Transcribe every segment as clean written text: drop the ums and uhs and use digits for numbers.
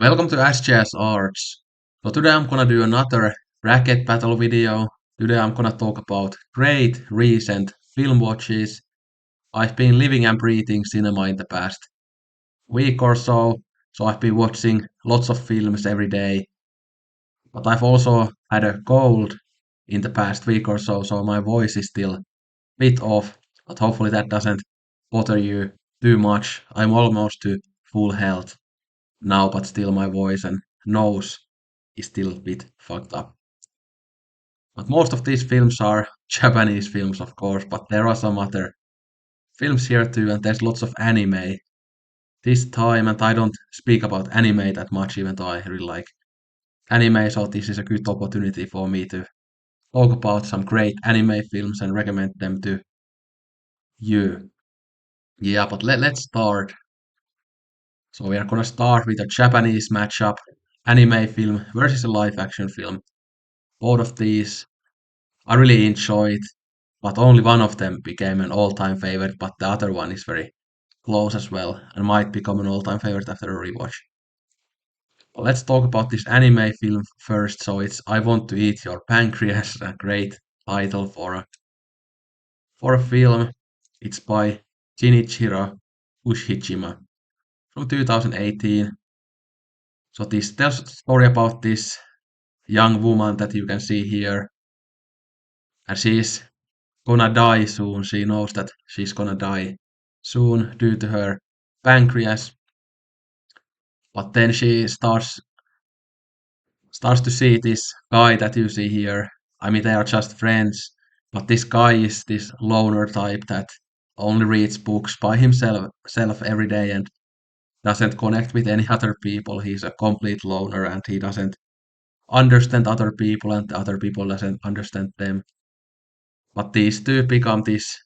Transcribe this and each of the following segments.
Welcome to SJS Arts. So today I'm gonna do another bracket battle video. Today I'm gonna talk about great recent film watches. I've been living and breathing cinema in the past week or so I've been watching lots of films every day. But I've also had a cold in the past week or so my voice is still a bit off. But hopefully that doesn't bother you too much. I'm almost to full health now, but still my voice and nose is still a bit fucked up. But most of these films are Japanese films, of course, but there are some other films here too, and there's lots of anime this time, and I don't speak about anime that much, even though I really like anime, so this is a good opportunity for me to talk about some great anime films and recommend them to you. Yeah, but let's start. So we are gonna start with a Japanese matchup, anime film versus a live action film. Both of these I really enjoyed, but only one of them became an all-time favorite, but the other one is very close as well and might become an all-time favorite after a rewatch. But let's talk about this anime film first. So it's I Want to Eat Your Pancreas, a great title for a film. It's by Shinichiro Ushijima from 2018. So this tells a story about this young woman that you can see here, and she's gonna die soon. She knows that she's gonna die soon due to her pancreas. But then she starts to see this guy that you see here. I mean, they are just friends, but this guy is this loner type that only reads books by himself every day and doesn't connect with any other people. He's a complete loner and he doesn't understand other people and the other people doesn't understand them. But these two become this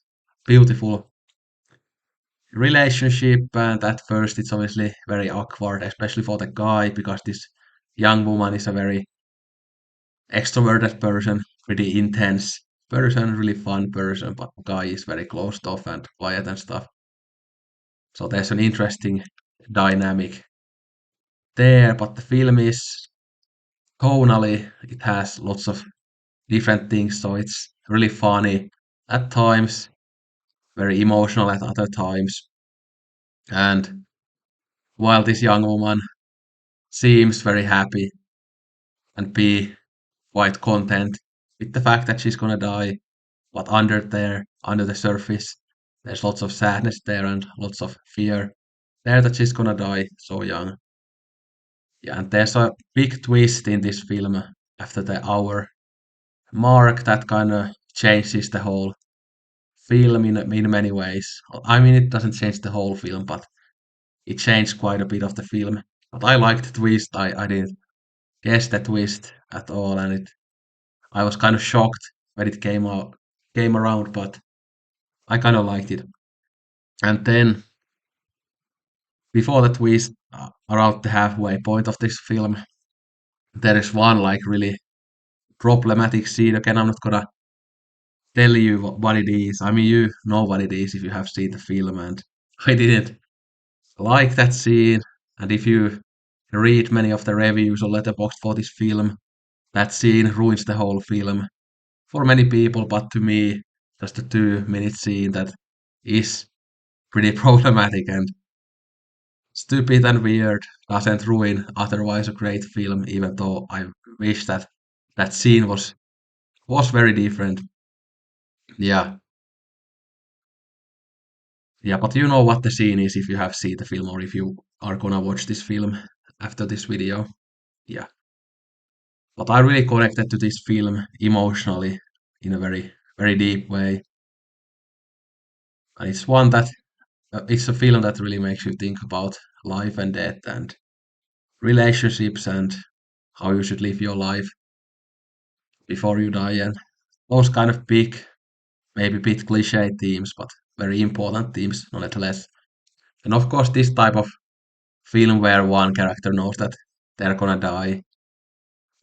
beautiful relationship, and at first it's obviously very awkward, especially for the guy, because this young woman is a very extroverted person, pretty intense person, really fun person, but the guy is very closed off and quiet and stuff. So there's an interesting dynamic there, but the film is tonally, it has lots of different things, so it's really funny at times, very emotional at other times. And while this young woman seems very happy and be quite content with the fact that she's gonna die. But under the surface, there's lots of sadness there and lots of fear there that she's gonna die so young. Yeah, and there's a big twist in this film after the hour mark that kind of changes the whole film in many ways. I mean, it doesn't change the whole film, but it changed quite a bit of the film. But I liked the twist. I didn't guess the twist at all, and I was kind of shocked when it came around, but I kind of liked it. And then before the twist, around the halfway point of this film, there is one like really problematic scene. Again, I'm not gonna tell you what it is. I mean, you know what it is if you have seen the film, and I didn't like that scene. And if you read many of the reviews or letterboxd for this film, that scene ruins the whole film for many people. But to me, just a 2 minute scene that is pretty problematic and stupid and weird doesn't ruin otherwise a great film, even though I wish that that scene was very different. Yeah, yeah, but you know what the scene is if you have seen the film or if you are gonna watch this film after this video. Yeah, but I really connected to this film emotionally in a very deep way, and it's one that it's a film that really makes you think about life and death and relationships and how you should live your life before you die and those kind of big, maybe bit cliche themes, but very important themes nonetheless. And of course, this type of film where one character knows that they're gonna die,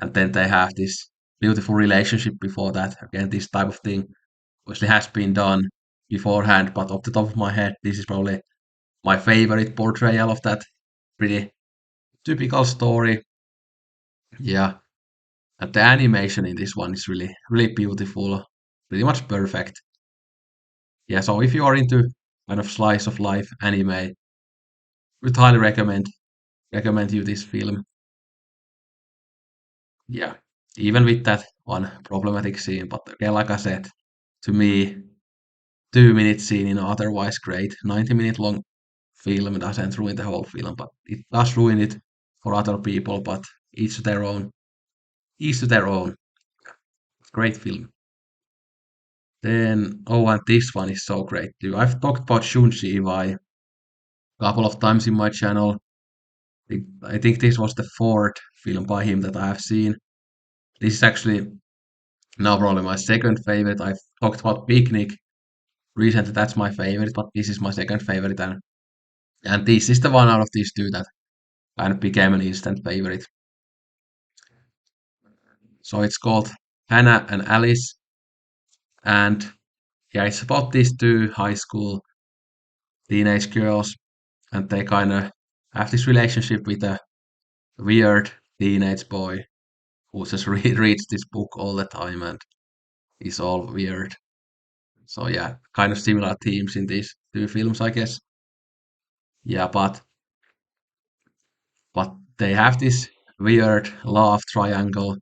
and then they have this beautiful relationship before that. Again, this type of thing obviously has been done beforehand, but off the top of my head, this is probably my favorite portrayal of that. Pretty typical story. Yeah, and the animation in this one is really, really beautiful. Pretty much perfect. Yeah, so if you are into kind of slice of life anime, would highly recommend you this film. Yeah, even with that one problematic scene, but again, like I said, to me, 2 minute scene in otherwise great 90-minute long film doesn't ruin the whole film, but it does ruin it for other people. But each to their own. Each to their own. Great film. Then, oh, and this one is so great too. I've talked about Shunji Iwai a couple of times in my channel. I think this was the fourth film by him that I have seen. This is actually now probably my second favorite. I've talked about Picnic recently, that's my favorite, but this is my second favorite. And this is the one out of these two that kind of became an instant favorite. So it's called Hannah and Alice. And yeah, it's about these two high school teenage girls. And they kind of have this relationship with a weird teenage boy who just reads this book all the time and is all weird. So yeah, kind of similar themes in these two films, I guess. Yeah, but they have this weird love triangle,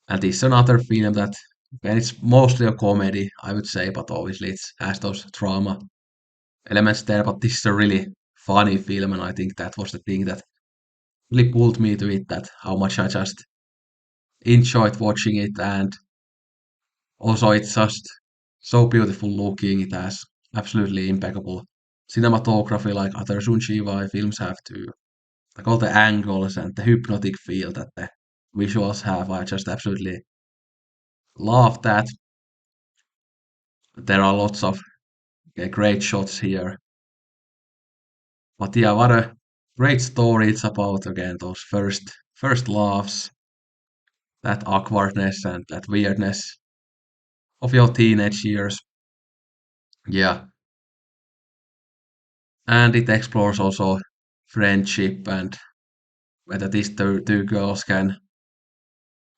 and this is another film that when it's mostly a comedy, I would say, but obviously it has those drama elements there. But this is a really funny film, and I think that was the thing that really pulled me to it. That how much I just enjoyed watching it, and also it's just so beautiful looking. It has absolutely impeccable cinematography, like other Sun Shiwai films have too. Like all the angles and the hypnotic feel that the visuals have. I just absolutely love that. There are lots of great shots here. But yeah, what a great story it's about again, those first laughs, that awkwardness and that weirdness of your teenage years. Yeah. And it explores also friendship and whether these two girls can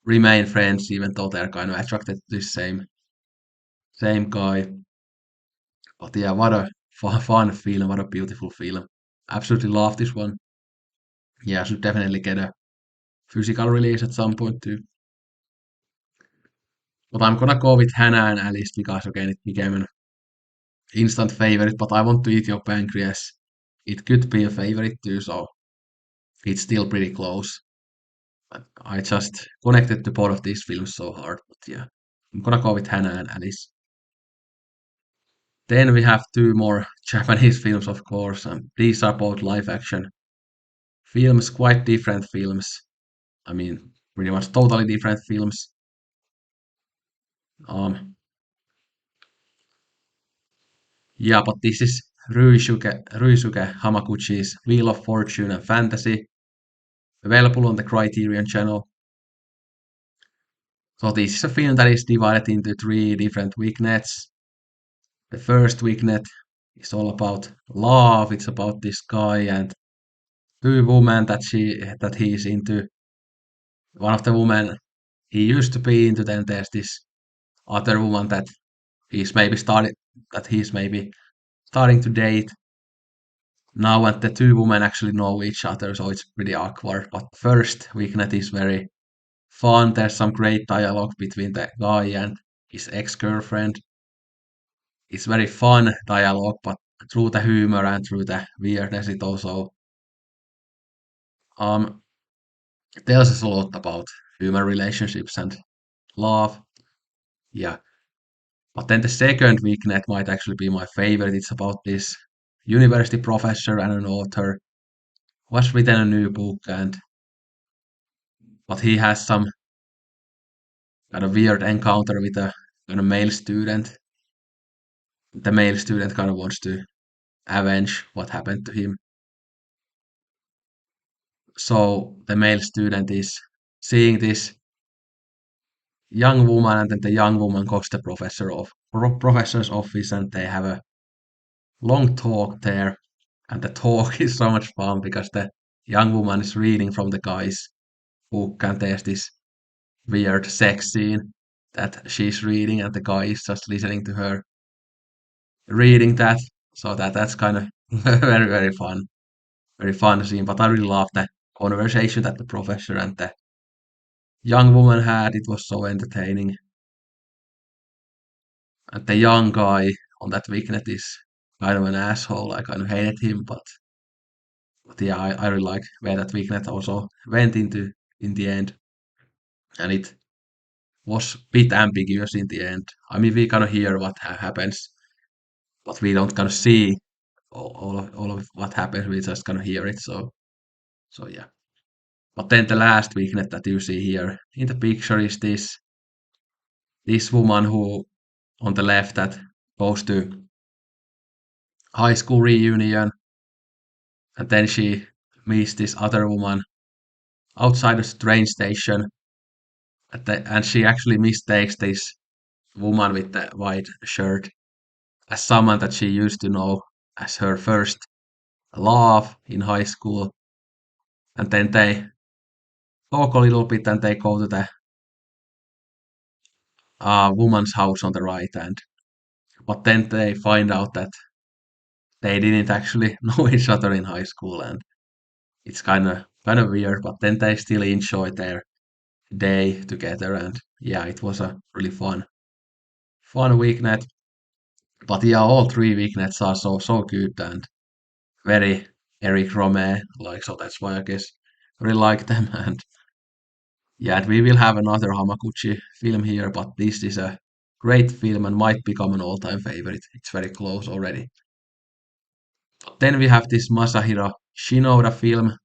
remain friends even though they're kind of attracted to the same guy. But yeah, what a fun film, what a beautiful film. Absolutely love this one. Yeah, I should definitely get a physical release at some point too. But I'm gonna go with Hannah and Alice because again it became an instant favorite, but I want to eat your pancreas. It could be a favorite too, so it's still pretty close. But I just connected to both of these films so hard, but yeah. I'm gonna go with Hannah and Alice. Then we have two more Japanese films, of course, and these are both live action films, quite different films. I mean, pretty much totally different films. Um, yeah, but this is Ryusuke Hamaguchi's Wheel of Fortune and Fantasy, available on the Criterion channel. So this is a film that is divided into three different vignettes. The first vignette is all about love. It's about this guy and two women that he is into. One of the women he used to be into, then there's this other woman that he's maybe starting to date now, and the two women actually know each other, so it's pretty awkward. But first vignette is very fun. There's some great dialogue between the guy and his ex-girlfriend. It's very fun dialogue, but through the humor and through the weirdness, it also um, tells us a lot about human relationships and love. Yeah, but then the second vignette might actually be my favorite. It's about this university professor and an author who has written a new book, and but he has some kind of weird encounter with a kind of male student. The male student kind of wants to avenge what happened to him. So the male student is seeing this young woman, and then the young woman goes to the professor's office, and they have a long talk there. And the talk is so much fun because the young woman is reading from the guy's book, and there's this weird sex scene that she's reading, and the guy is just listening to her reading that. So that's kind of very fun scene. But I really love the conversation that the professor and the young woman had. It was so entertaining. And the young guy on that weekend is kind of an asshole. I kind of hated him, but yeah, I really like where that weekend also went into in the end. And it was a bit ambiguous in the end. I mean, we kind of hear what happens, but we don't kind of see all of what happens. We just kind of hear it. So yeah. But then the last weekend that you see here in the picture is this woman who on the left that goes to high school reunion, and then she meets this other woman outside the train station, and she actually mistakes this woman with the white shirt as someone that she used to know as her first love in high school. And then they talk a little bit and they go to the woman's house on the right hand. But then they find out that they didn't actually know each other in high school, and it's kind of weird. But then they still enjoy their day together, and yeah, it was a really fun weekend. But yeah, all three weekends are so good and very Eric Rome like, so that's why I guess I really like them. And yeah, and we will have another Hamaguchi film here, but this is a great film and might become an all-time favorite. It's very close already. But then we have this Masahiro Shinoda film,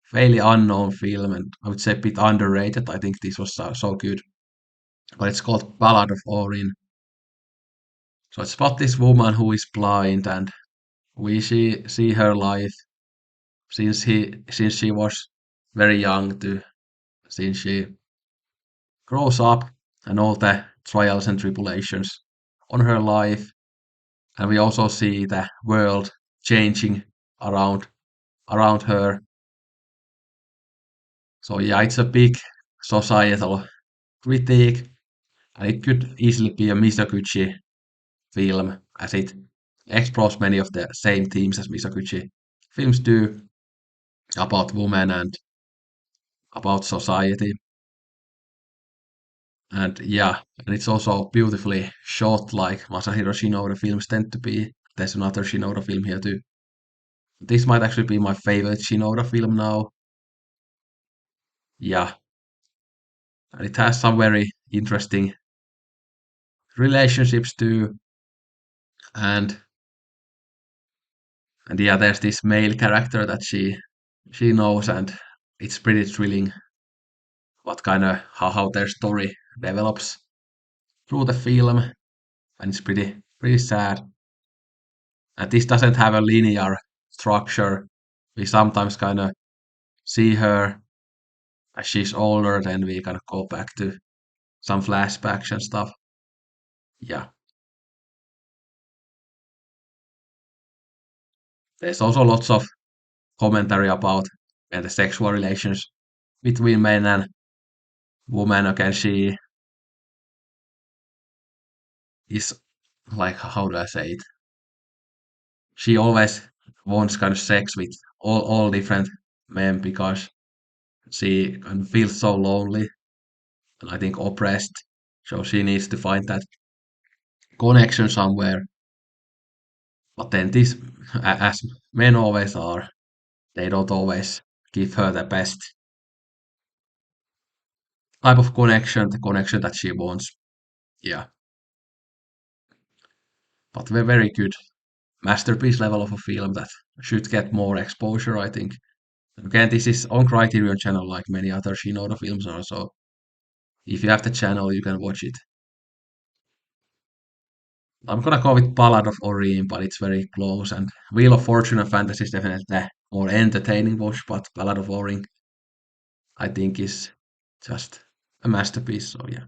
fairly unknown film, and I would say a bit underrated. I think this was so good. But it's called Ballad of Orin. So it's about this woman who is blind, and we see her life since she was very young to since she grows up, and all the trials and tribulations on her life. And we also see the world changing around her. So yeah, it's a big societal critique, and it could easily be a Misoguchi film, as it explores many of the same themes as Misoguchi films do about women and about society. And yeah, and it's also beautifully shot like Masahiro Shinoda films tend to be. There's another Shinoda film here too. This might actually be my favorite Shinoda film now. Yeah, and it has some very interesting relationships too. And yeah, there's this male character that she knows, and it's pretty thrilling what kind of how their story develops through the film, and it's pretty sad. And this doesn't have a linear structure. We sometimes kind of see her as she's older, then we kind of go back to some flashbacks and stuff. Yeah, there's also lots of commentary about the sexual relations between men and women. Again, she is like, how do I say it? She always wants kind of sex with all different men because she kind of feels so lonely and I think oppressed. So she needs to find that connection somewhere. But then this, as men always are, they don't always give her the best type of connection, the connection that she wants. Yeah, but very good masterpiece level of a film that should get more exposure, I think. Again, this is on Criterion channel like many other Shinoda films are, so if you have the channel, you can watch it. I'm gonna go with Ballad of Orin, but it's very close, and Wheel of Fortune and Fantasy is definitely the more entertaining watch, but Ballad of Orin, I think, is just a masterpiece, so yeah.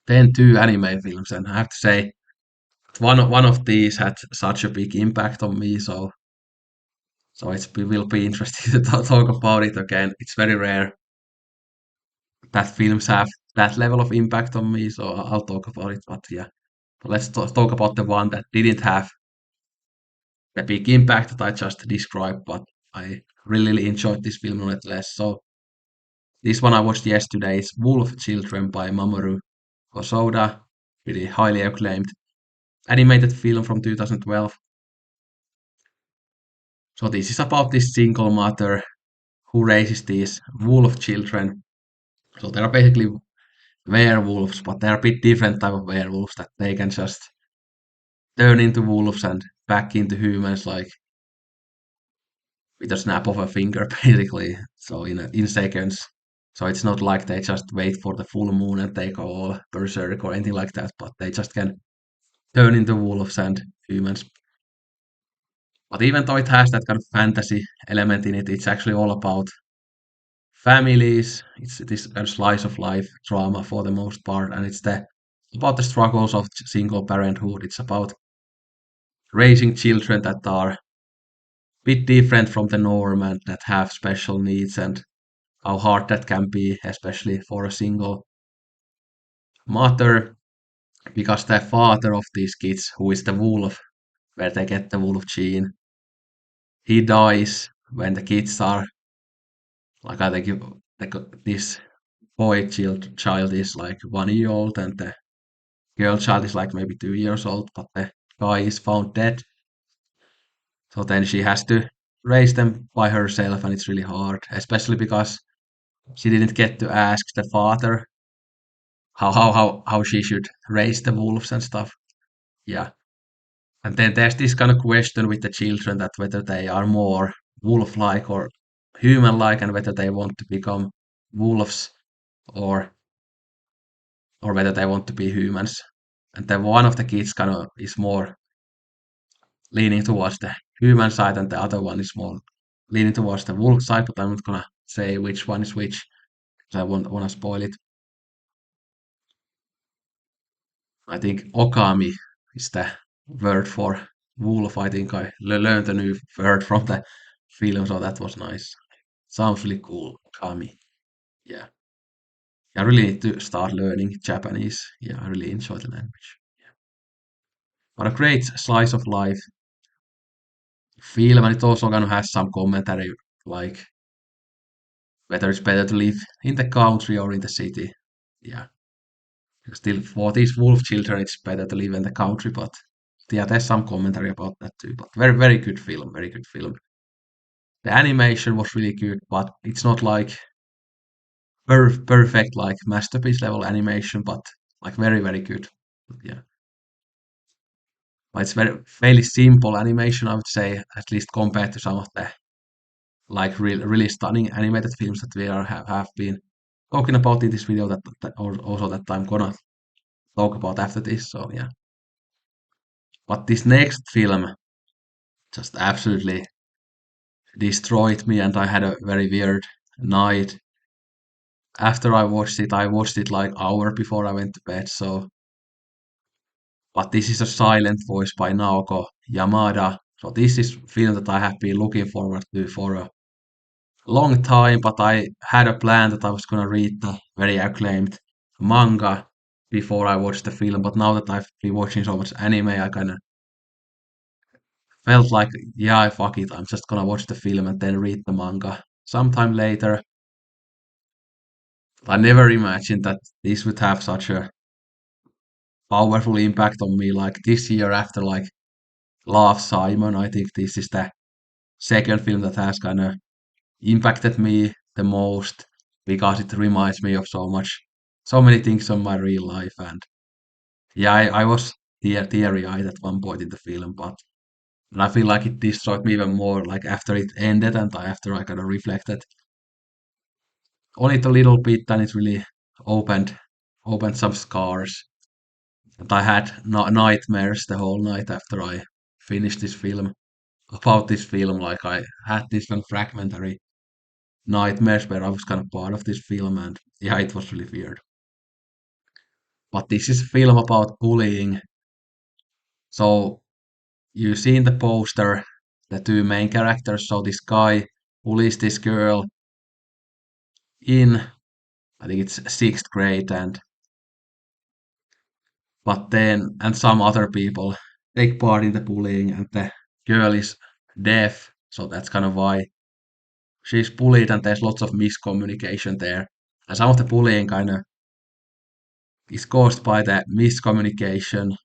Then two anime films, and I have to say, one of these had such a big impact on me, so So it will be interesting to talk about it again. It's very rare that films have that level of impact on me, so I'll talk about it. But yeah, but let's talk about the one that didn't have the big impact that I just described, but I really enjoyed this film nonetheless. So this one I watched yesterday is Wolf Children by Mamoru Hosoda, really highly acclaimed animated film from 2012. So this is about this single mother who raises these wolf children. So they are basically werewolves, but they are a bit different type of werewolves that they can just turn into wolves and back into humans like with a snap of a finger, basically. So in seconds. So it's not like they just wait for the full moon and they go all berserk or anything like that, but they just can turn into wolves and humans. But even though it has that kind of fantasy element in it, it's actually all about families. It's this kind of slice of life drama for the most part, and it's the about the struggles of single parenthood. It's about raising children that are a bit different from the norm and that have special needs, and how hard that can be, especially for a single mother, because the father of these kids, who is the wolf, where they get the wolf gene, he dies when the kids are like I think this child is like 1 year old and the girl child is like maybe 2 years old, but the guy is found dead. So then she has to raise them by herself, and it's really hard, especially because she didn't get to ask the father how she should raise the wolves and stuff. Yeah. And then there's this kind of question with the children that whether they are more wolf-like or human-like, and whether they want to become wolves or or whether they want to be humans. And then one of the kids kind of is more leaning towards the human side, and the other one is more leaning towards the wolf side. But I'm not gonna say which one is which, because I won't wanna spoil it. I think okami is the word for wolf. I think I learned a new word from the film, so that was nice. Sounds really cool, okami. Yeah, I really need to start learning Japanese. Yeah, I really enjoy the language. But a great slice of life film, and it also kind of has some commentary like whether it's better to live in the country or in the city. Yeah, still for these wolf children, it's better to live in the country, but yeah, there's some commentary about that too. But very good film, very good film. The animation was really good, but it's not like perfect like masterpiece level animation, but like very good. Yeah, but it's very fairly simple animation, I would say, at least compared to some of the like really stunning animated films that we have been talking about in this video or also that I'm gonna talk about after this. So yeah, but this next film just absolutely destroyed me, and I had a very weird night after I watched it. I watched it like hour before I went to bed. So, but this is a Silent Voice by Naoko Yamada. So this is film that I have been looking forward to for a long time, but I had a plan that I was gonna read the very acclaimed manga before I watched the film. But now that I've been watching so much anime, I kind of felt like, yeah, fuck it, I'm just gonna watch the film and then read the manga sometime later. I never imagined that this would have such a powerful impact on me. Like this year, after like Love Simon, I think this is the second film that has kind of impacted me the most because it reminds me of so many things on my real life. And yeah, I was teary-eyed at one point in the film, but and I feel like it destroyed me even more like after it ended and after I kind of reflected on it a little bit, and it really opened opened some scars. And I had nightmares the whole night after I finished this film about this film. Like I had this kind of fragmentary nightmares where I was kind of part of this film, and yeah, it was really weird. But this is a film about bullying. So you see in the poster the two main characters. So this guy bullies this girl in, I think it's sixth grade, and but then and some other people take part in the bullying, and the girl is deaf, so that's kind of why she's bullied, and there's lots of miscommunication there. And some of the bullying kind of is caused by the miscommunication.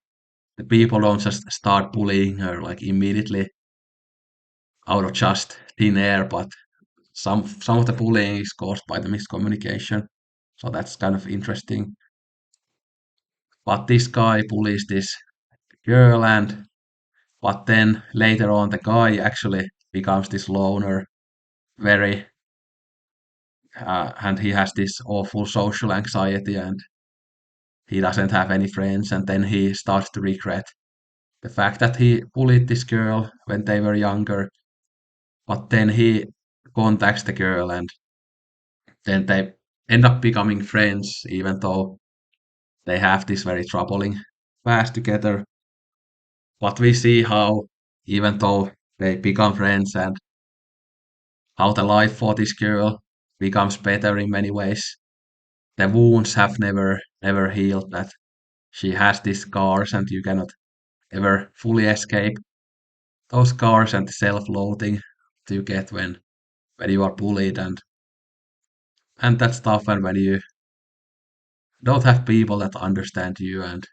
The people don't just start bullying her like immediately out of just thin air, but some of the bullying is caused by the miscommunication. So that's kind of interesting. But this guy bullies this girl, and but then later on the guy actually becomes this loner, very and he has this awful social anxiety, and he doesn't have any friends, and then he starts to regret the fact that he bullied this girl when they were younger. But then he contacts the girl, and then they end up becoming friends, even though they have this very troubling past together. But we see how, even though they become friends, and how the life for this girl becomes better in many ways. The wounds have never healed, that she has these scars, and you cannot ever fully escape those scars and the self-loathing that you get when you are bullied, and that stuff, and when you don't have people that understand you. And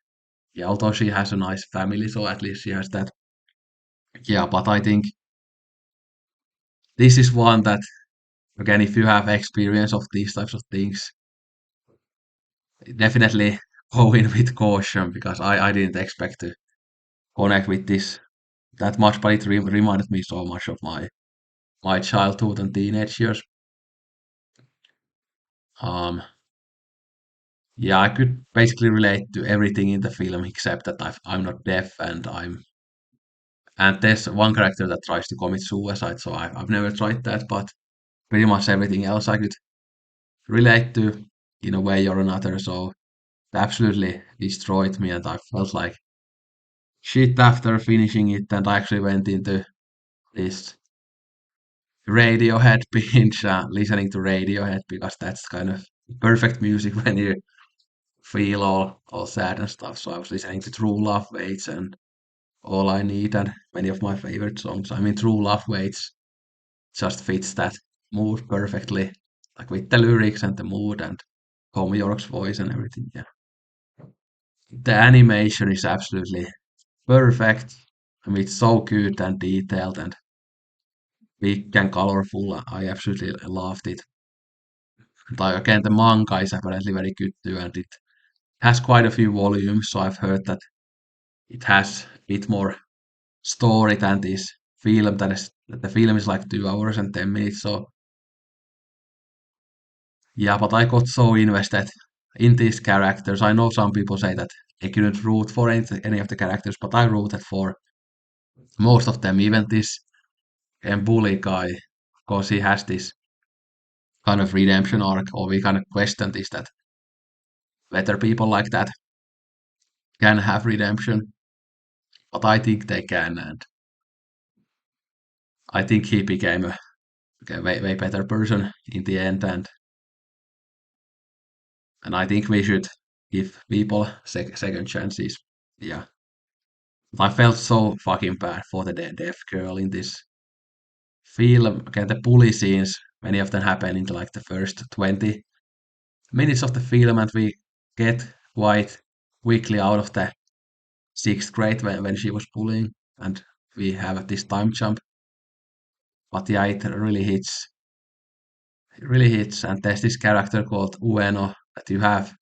yeah, although she has a nice family, so at least she has that. Yeah, but I think this is one that, again, if you have experience of these types of things, definitely go in with caution, because I didn't expect to connect with this that much, but it reminded me so much of my childhood and teenage years. Um, yeah, I could basically relate to everything in the film except that I'm not deaf, and there's one character that tries to commit suicide, so I've never tried that, but pretty much everything else I could relate to in a way or another. So it absolutely destroyed me, and I felt like shit after finishing it, and I actually went into this Radiohead binge, listening to Radiohead, because that's kind of perfect music when you feel all sad and stuff. So I was listening to True Love Waits and All I Need, and many of my favorite songs. I mean, True Love Waits just fits that mood perfectly, like with the lyrics and the mood and Tom York's voice and everything. Yeah, the animation is absolutely perfect. I mean, it's so good and detailed and big and colorful. I absolutely loved it. Like again, the manga is apparently very good too, and it has quite a few volumes. So I've heard that it has a bit more story than this film. That the film is like 2 hours and 10 minutes. So yeah, but I got so invested in these characters. I know some people say that they couldn't root for any of the characters, but I rooted for most of them. Even this bully guy, because he has this kind of redemption arc, or we kind of question this, that whether people like that can have redemption, but I think they can, and I think he became a way better person in the end, and I think we should give people second chances. Yeah, I felt so fucking bad for the deaf girl in this film. Okay, the bully scenes, many of them happen in like the first 20 minutes of the film, and we get quite quickly out of the sixth grade when she was bullying, and we have this time jump. But yeah, it really hits. It really hits, and there's this character called Ueno that you have.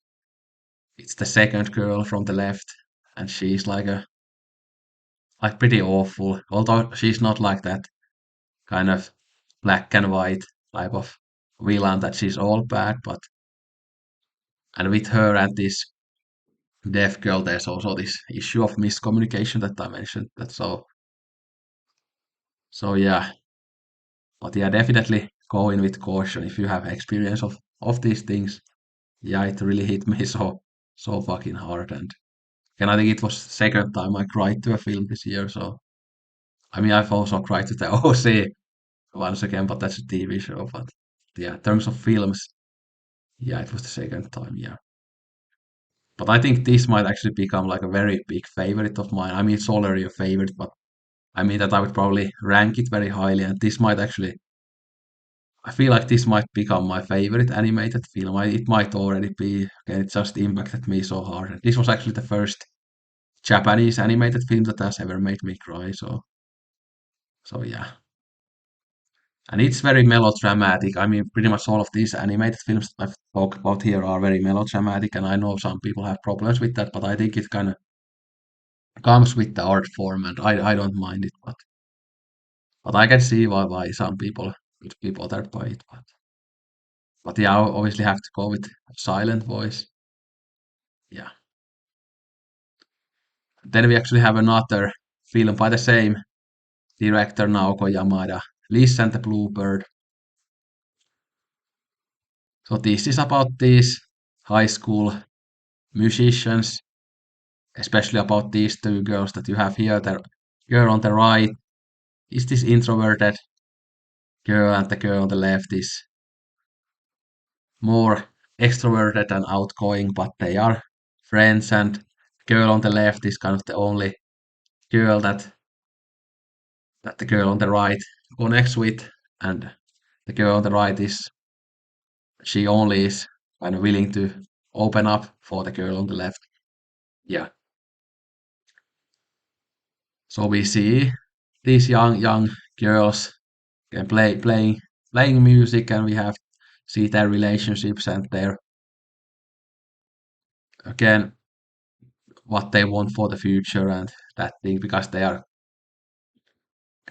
It's the second girl from the left, and she's like a like pretty awful. Although she's not like that kind of black and white type of villain that she's all bad, but and with her and this deaf girl, there's also this issue of miscommunication that I mentioned. That so yeah, but yeah, definitely go in with caution if you have experience of these things. Yeah, it really hit me so fucking hard, and I think it was second time I cried to a film this year. So I mean, I've also tried to the OC once again, but that's a TV show. But yeah, in terms of films, yeah, it was the second time. Yeah, but I think this might actually become like a very big favorite of mine. I mean, it's already a favorite, but I mean that I would probably rank it very highly, and this might actually. I feel like this might become my favorite animated film. It might already be. Again, it just impacted me so hard. This was actually the first Japanese animated film that has ever made me cry. So yeah. And it's very melodramatic. I mean, pretty much all of these animated films I've talked about here are very melodramatic, and I know some people have problems with that, but I think it kind of comes with the art form, and I don't mind it. But I can see why some people would be bothered by it. But yeah, I obviously have to go with silent voice. Yeah. Then we actually have another film by the same director, Naoko Yamada. Listen the Bluebird. So this is about these high school musicians, especially about these two girls that you have here. The girl on the right is this introverted girl, and the girl on the left is more extroverted and outgoing, but they are friends. And the girl on the left is kind of the only girl that the girl on the right connects with, and the girl on the right is she only is kind of willing to open up for the girl on the left. Yeah. So we see these young girls can playing music, and we have see their relationships and their again what they want for the future and that thing because they are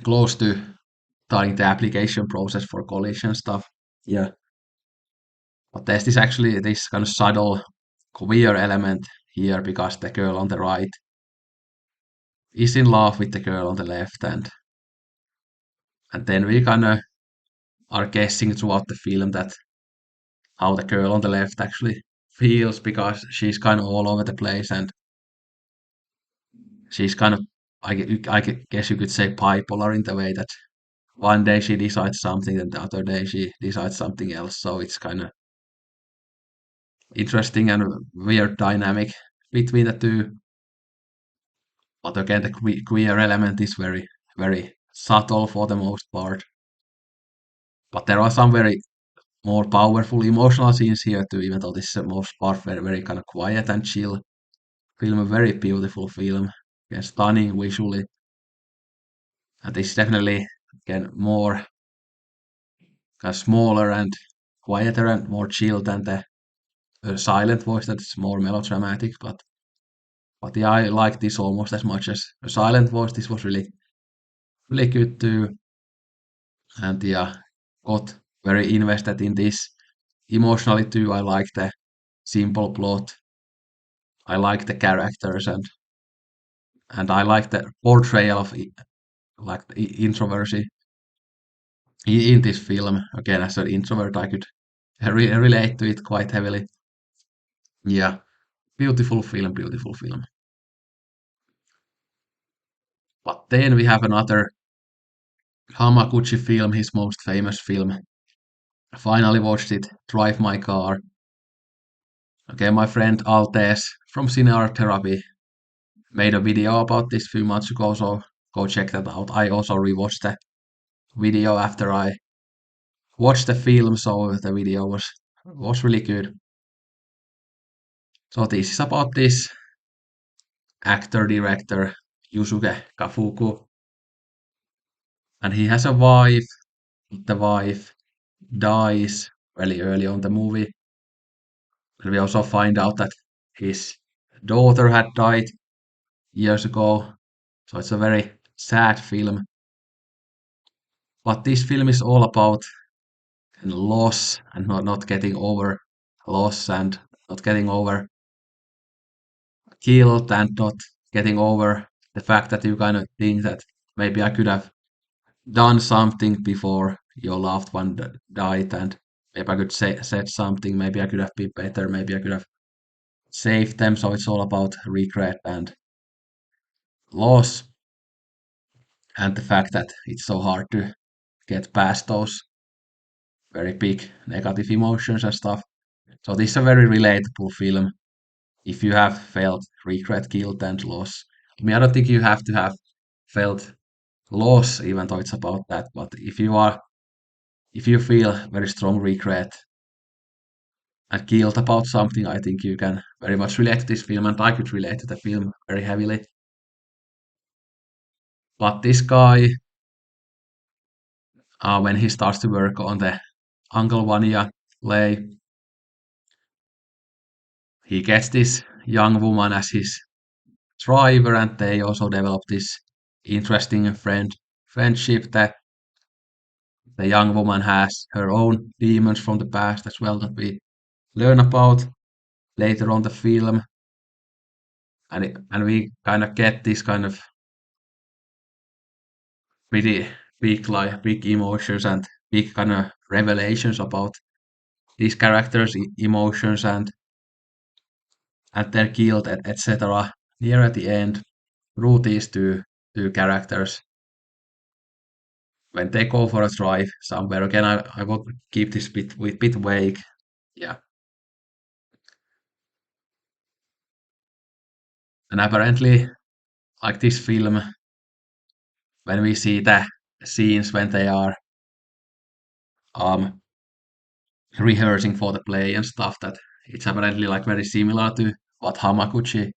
close to starting the application process for college and stuff. Yeah. But there's this actually this kind of subtle queer element here because the girl on the right is in love with the girl on the left, and then we kind of are guessing throughout the film that how the girl on the left actually feels because she's kind of all over the place, and she's kind of I guess you could say bipolar in the way that one day she decides something and the other day she decides something else. So it's kind of interesting and weird dynamic between the two. But again, the queer element is very subtle for the most part. But there are some very more powerful emotional scenes here too, even though this is the most part very kind of quiet and chill film, a very beautiful film, again, stunning visually. And this is definitely again more kind of smaller and quieter and more chill than the silent voice that's more melodramatic. But yeah, I like this almost as much as a silent voice. This was really good too, and yeah, got very invested in this emotionally too. I like the simple plot. I like the characters, and I like the portrayal of like the introversy in this film. Again, as an introvert, I could relate to it quite heavily. Yeah, beautiful film, beautiful film. But then we have another Hamaguchi film, his most famous film. I finally watched it, Drive My Car. Okay, my friend Altes from Cine Art Therapy made a video about this few months ago, so go check that out. I also rewatched the video after I watched the film, so the video was really good. So this is about this actor director Yusuke Kafuku, and he has a wife. The wife dies really early on the movie, and we also find out that his daughter had died years ago. So it's a very sad film. But this film is all about loss and not getting over loss and not getting over guilt and not getting over the fact that you kind of think that maybe I could have done something before your loved one died, and maybe I could say said something, maybe I could have been better, maybe I could have saved them. So it's all about regret and loss. and the fact that it's so hard to get past those very big negative emotions and stuff. So this is a very relatable film if you have felt regret, guilt, and loss. I mean, I don't think you have to have felt loss, even though it's about that. But if you feel very strong regret and guilt about something, I think you can very much relate to this film, and I could relate to the film very heavily. But this guy, when he starts to work on the Uncle Vanya play, he gets this young woman as his driver, and they also develop this interesting friendship that the young woman has her own demons from the past as well that we learn about later on the film, and we kind of get this kind of pretty big like big emotions and big kind of revelations about these characters' emotions and their guilt, etc. Near at the end, through these two characters when they go for a drive somewhere. Again, I will keep this bit vague. Yeah, and apparently, like this film, when we see the scenes when they are um rehearsing for the play and stuff, that it's apparently like very similar to what Hamaguchi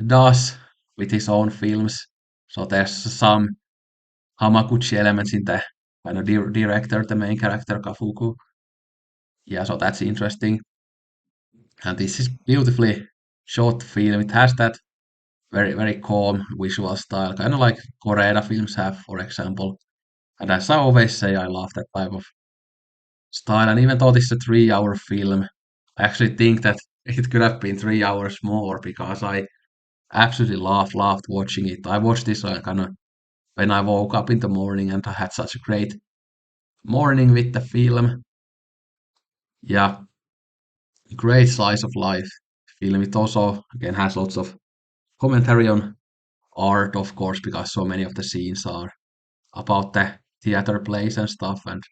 does with his own films. So there's some Hamaguchi elements in the kind of director, the main character Kafuku. Yeah, so that's interesting. And this is beautifully shot film. It has that very calm visual style, kind of like Koreeda films have, for example. And as I always say, I love that type of style. And even though this is a 3 hour film, I actually think that it could have been 3 hours more because I absolutely loved watching it. I watched this kind of when I woke up in the morning, and I had such a great morning with the film. Yeah, great slice of life film. It also again has lots of commentary on art, of course, because so many of the scenes are about the theater plays and stuff, and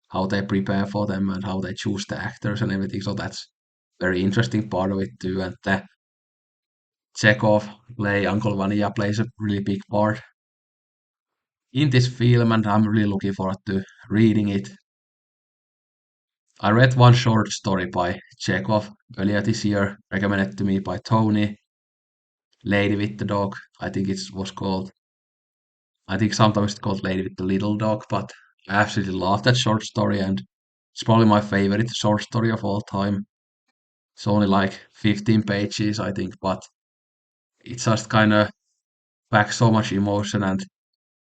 how they prepare for them and how they choose the actors and everything. So that's very interesting part of it too. And the Chekhov play, Uncle Vanya plays a really big part in this film, and I'm really looking forward to reading it. I read one short story by Chekhov earlier this year, recommended to me by Tony, Lady with the Dog, I think it was called. I think sometimes it's called Lady with the Little Dog, but I absolutely love that short story, and it's probably my favorite short story of all time. It's only like 15 pages, I think, but it just kind of packs so much emotion and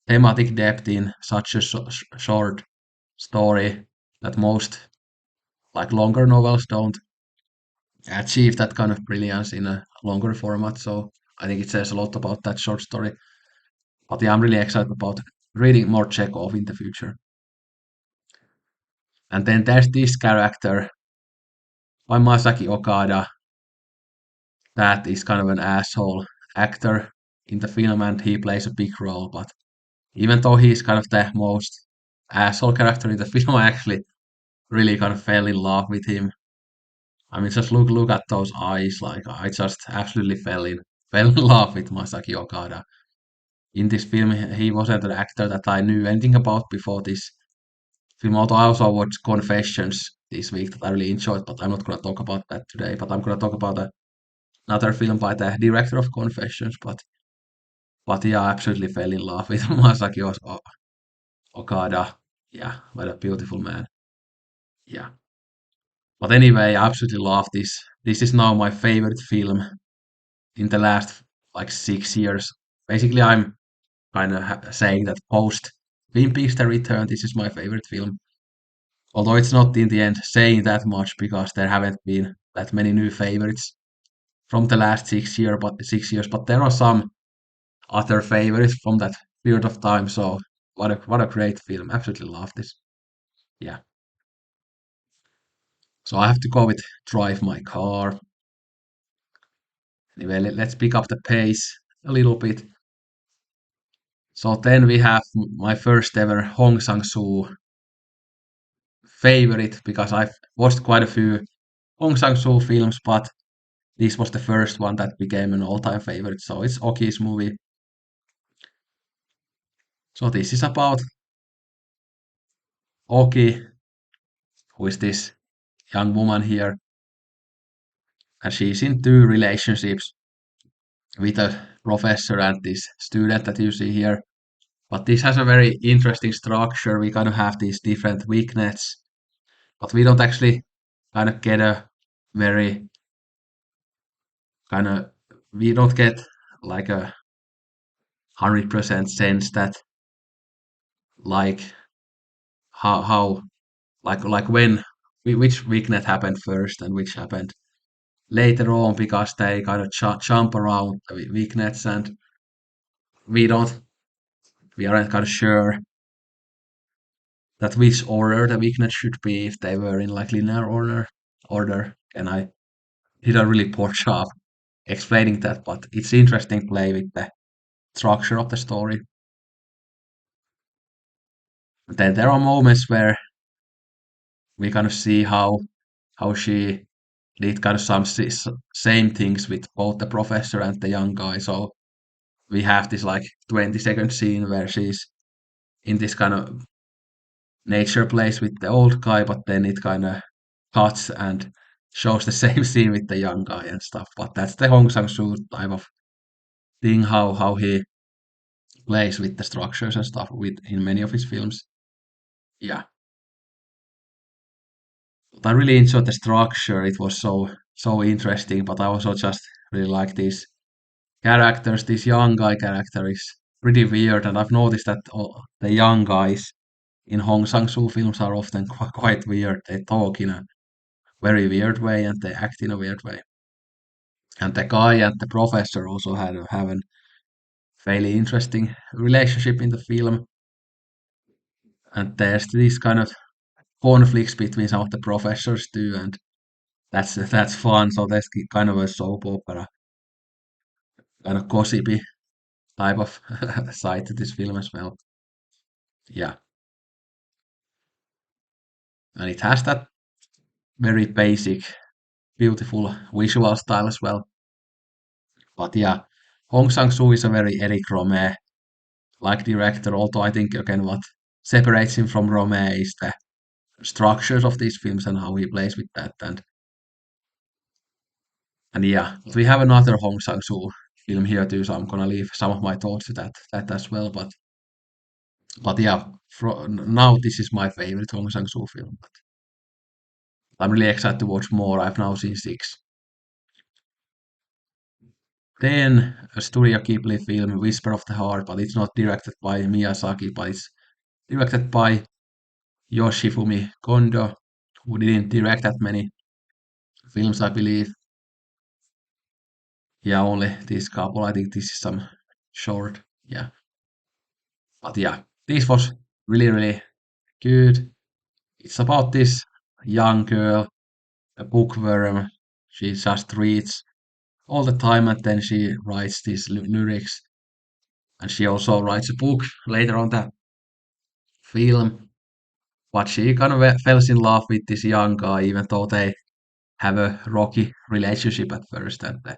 thematic depth in such a short story that most like longer novels don't achieve that kind of brilliance in a longer format. So I think it says a lot about that short story. But yeah, I'm really excited about reading more Chekhov in the future. And then there's this character by Masaki Okada that is kind of an asshole actor in the film, and he plays a big role. But even though he's kind of the most asshole character in the film, I actually really kind of fell in love with him. I mean, just look at those eyes. Like I just absolutely fell in love with Masaki Okada. In this film, he wasn't an actor that I knew anything about before this film. Although I also watched Confessions this week that I really enjoyed, but I'm not gonna talk about that today. But I'm gonna talk about another film by the director of Confessions. But yeah, I absolutely fell in love with Masaki Okada. Yeah, what a beautiful man. Yeah. But anyway, I absolutely love this. This is now my favorite film in the last like 6 years. Basically, I'm kind of saying that post Twin Peaks: The Return, this is my favorite film. Although it's not in the end saying that much because there haven't been that many new favorites from the last 6 years, but there are some other favorites from that period of time. So what a great film! Absolutely love this. Yeah. So I have to go with Drive My Car. Anyway, let's pick up the pace a little bit. So then we have my first ever Hong Sang-soo favorite because I've watched quite a few Hong Sang-soo films, but this was the first one that became an all-time favorite. So it's Oki's movie. So this is about Oki, who is this young woman here, and she's in two relationships with a professor and this student that you see here. But this has a very interesting structure. We kind of have these different weaknesses, but we don't actually kind of get a very kind of we don't get like a 100% sense that like how like when which weakness happened first and which happened later on because they kind of jump around the weakness and we don't we aren't kind of sure that which order the weakness should be if they were in like linear order. And I did a really poor job explaining that, but it's interesting play with the structure of the story. Then there are moments where we kind of see how she did kind of some same things with both the professor and the young guy. So we have this like 20-second scene where she's in this kind of nature place with the old guy, but then it kind of cuts and shows the same scene with the young guy and stuff. But that's the Hong Sang-soo type of thing, how he plays with the structures and stuff with in many of his films. Yeah, but I really enjoyed the structure. It was so interesting, but I also just really like these characters. This young guy character is pretty weird, and I've noticed that the young guys in Hong Sang-soo films are often quite weird. They talk in a very weird way and they act in a weird way. And the guy and the professor also have a fairly interesting relationship in the film. And there's these kind of conflicts between some of the professors too, and that's fun. So there's kind of a soap opera, kind of gossipy type of side to this film as well. Yeah, and it has that very basic, beautiful visual style as well. But yeah, Hong Sang-soo is a very Eric Rohmer like director. Although I think again what separates him from Rohmer is the structures of these films and how he plays with that. And yeah, we have another Hong Sang-soo film here too, so I'm gonna leave some of my thoughts to that as well. But yeah, now this is my favorite Hong Sang-soo film. But I'm really excited to watch more. I've now seen six. Then a Studio Ghibli film, Whisper of the Heart, but it's not directed by Miyazaki, but it's directed by Yoshifumi Kondo, who didn't direct that many films, I believe. Yeah, only this couple. I think this is some short. Yeah, but yeah, this was really good. It's about this young girl, a bookworm. She just reads all the time and then she writes these lyrics. And she also writes a book later on the film. But she kind of falls in love with this young guy, even though they have a rocky relationship at first. And the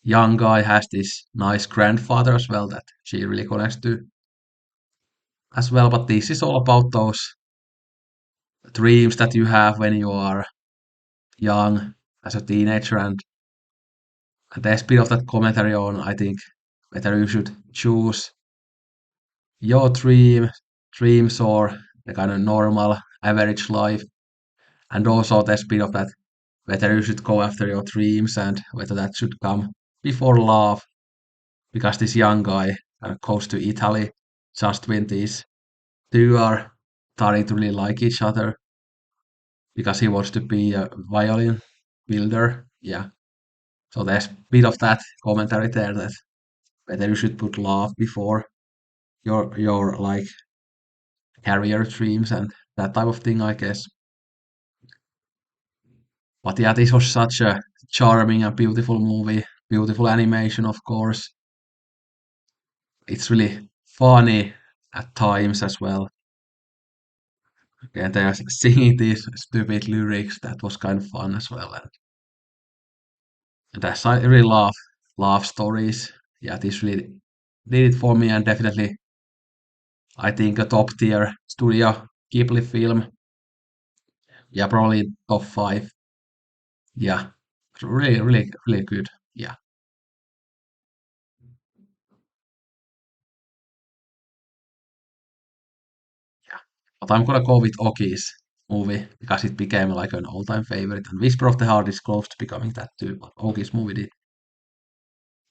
young guy has this nice grandfather as well that she really connects to as well. But this is all about those dreams that you have when you are young as a teenager, and there's a bit of that commentary on, I think, whether you should choose your dreams or the kind of normal average life. And also there's a bit of that whether you should go after your dreams and whether that should come before love, because this young guy goes to Italy just when these two are starting to really like each other because he wants to be a violin builder. Yeah. So there's a bit of that commentary there that whether you should put love before your like career dreams and that type of thing, I guess. But yeah, this was such a charming and beautiful movie. Beautiful animation, of course. It's really funny at times as well. And they are singing these stupid lyrics. That was kind of fun as well. And that's I really love stories. Yeah, this really did it for me, and definitely I think a top tier Studio Ghibli film. Yeah, probably top five. Yeah, really, really, really good. Yeah, yeah. But I'm gonna go with Oki's movie because it became like an all-time favorite, and Whisper of the Heart is close to becoming that too. But Oki's movie did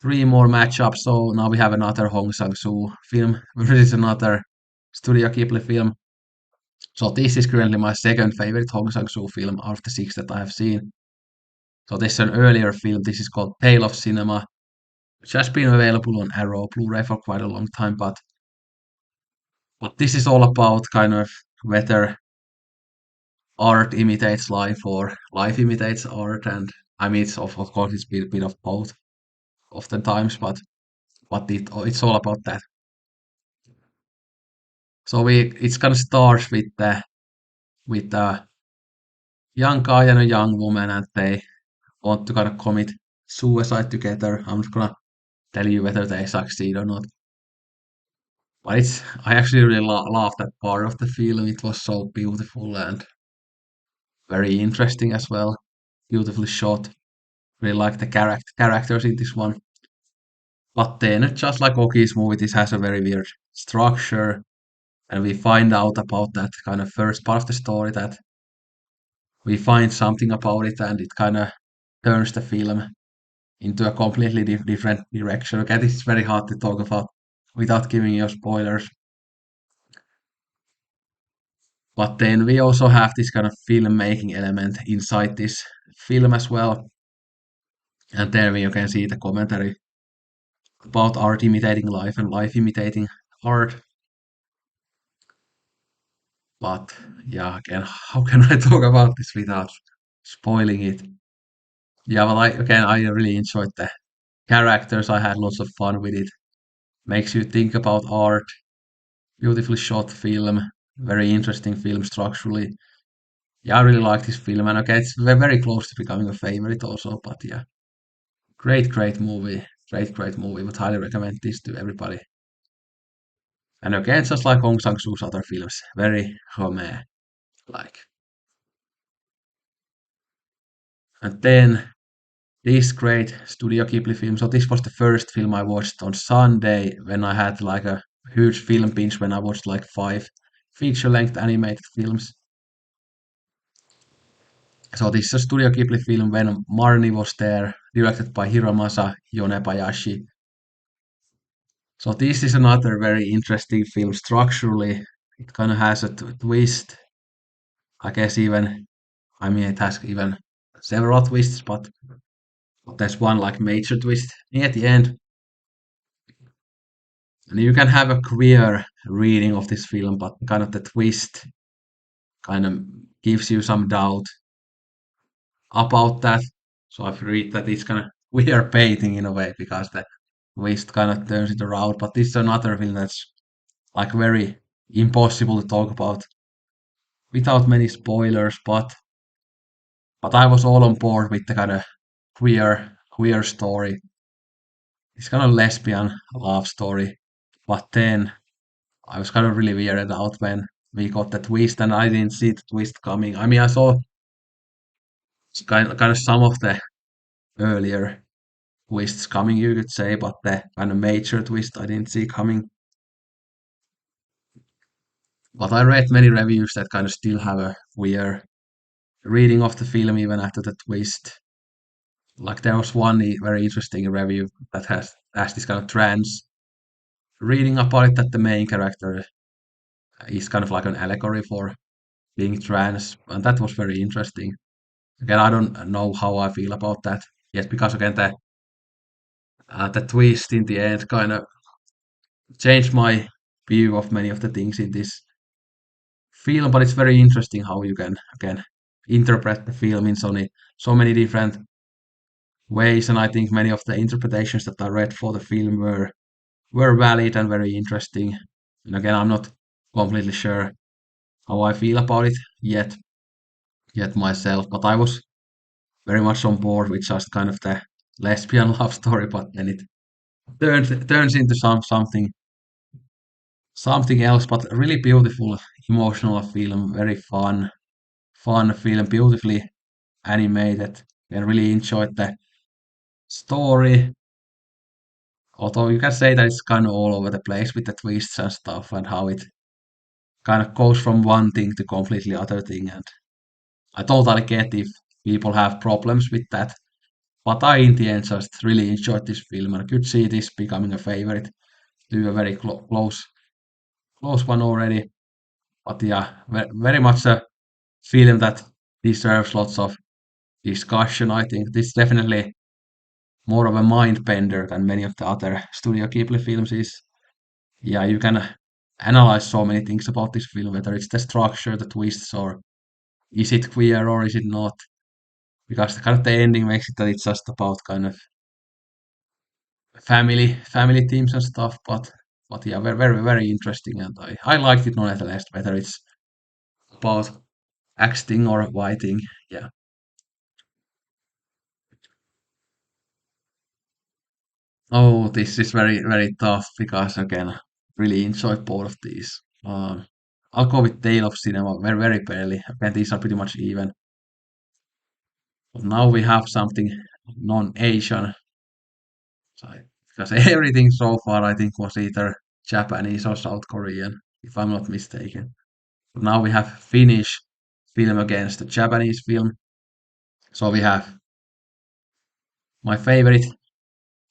three more matchups, so now we have another Hong Sang-soo film versus another Studio Ghibli film. So this is currently my second favorite Hong Sang-soo film out of the six that I have seen. So this is an earlier film. This is called Tale of Cinema, which has been available on Arrow Blu-ray for quite a long time. But this is all about kind of whether art imitates life or life imitates art, and I mean, of course it's a bit of both oftentimes, but it's all about that. So it's gonna start with a young guy and a young woman, and they want to kind of commit suicide together. I'm not gonna tell you whether they succeed or not. But I actually really love that part of the film. It was so beautiful and very interesting as well. Beautifully shot. Really like the characters in this one. But then, just like Oki's movie, this has a very weird structure. And we find out about that kind of first part of the story that we find something about it and it kind of turns the film into a completely different direction. Okay, this is very hard to talk about without giving you spoilers. But then we also have this kind of filmmaking element inside this film as well. And there you can see the commentary about art imitating life and life imitating art. But yeah, again, how can I talk about this without spoiling it? Yeah, well, I really enjoyed the characters. I had lots of fun with it. Makes you think about art. Beautifully shot film. Very interesting film structurally. Yeah, I really like this film, and okay, it's very close to becoming a favorite also. But yeah, great movie. Great movie. Would highly recommend this to everybody. And again, just like Hong Sang-soo's other films, very Home like. And then this great Studio Ghibli film. So this was the first film I watched on Sunday when I had like a huge film binge when I watched like five feature-length animated films. So this is a Studio Ghibli film when Marnie was there, directed by Hiromasa Yonebayashi. So this is another very interesting film structurally. It kind of has a twist. I guess even, I mean, it has even several twists, but there's one like major twist near the end. And you can have a queer reading of this film, but kind of the twist kind of gives you some doubt about that. So I've read that it's kind of queer baiting in a way because the twist kind of turns it around. But this is another film that's like very impossible to talk about without many spoilers. But I was all on board with the kind of queer story. It's kind of lesbian love story. But then I was kind of really weirded out when we got the twist, and I didn't see the twist coming. I mean, I saw kind of some of the earlier twists coming, you could say, but the kind of major twist I didn't see coming. But I read many reviews that kind of still have a weird reading of the film even after the twist. Like there was one very interesting review that has this kind of trans reading about it that the main character is kind of like an allegory for being trans, and that was very interesting. Again, I don't know how I feel about that yet because again the twist in the end kind of changed my view of many of the things in this film. But it's very interesting how you can again interpret the film in so many different ways. And I think many of the interpretations that I read for the film were were valid and very interesting. And again, I'm not completely sure how I feel about it yet myself, but I was very much on board with just kind of the lesbian love story, but then it turns into something else, but really beautiful, emotional film, very fun film, beautifully animated. I really enjoyed the story, although you can say that it's kind of all over the place with the twists and stuff and how it kind of goes from one thing to completely other thing. And I totally get if people have problems with that, but I in the end just really enjoyed this film and I could see this becoming a favorite to a very close one already. But yeah, very much a film that deserves lots of discussion. I think this is definitely more of a mind bender than many of the other Studio Ghibli films is. Yeah, you can analyze so many things about this film, whether it's the structure, the twists, or is it queer or is it not? Because the kind of the ending makes it that it's just about kind of family themes and stuff. But yeah, very interesting, and I liked it nonetheless, whether it's about acting or writing. Yeah. Oh, this is very tough because again, really enjoyed both of these. I'll go with Tale of Cinema very barely. Again, these are pretty much even. But now we have something non-Asian, so because everything so far I think was either Japanese or South Korean, if I'm not mistaken. But now we have Finnish film against the Japanese film. So we have my favorite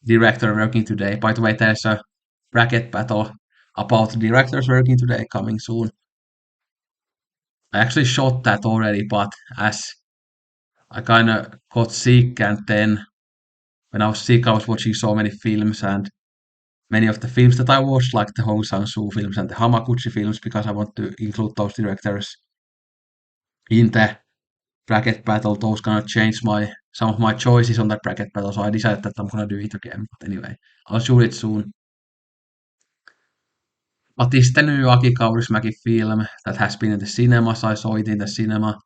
director working today. By the way, there's a bracket battle about directors working today coming soon. I actually shot that already, but as I kind of got sick, and then when I was sick, I was watching so many films, and many of the films that I watched, like the Hong Sang-soo films and the Hamaguchi films, because I want to include those directors in the bracket battle. Those kind of changed my some of my choices on that bracket battle, so I decided that I'm gonna do it again. But anyway, I'll shoot it soon. But this the new Aki Kaurismäki film that has been in the cinemas. I saw it in the cinema.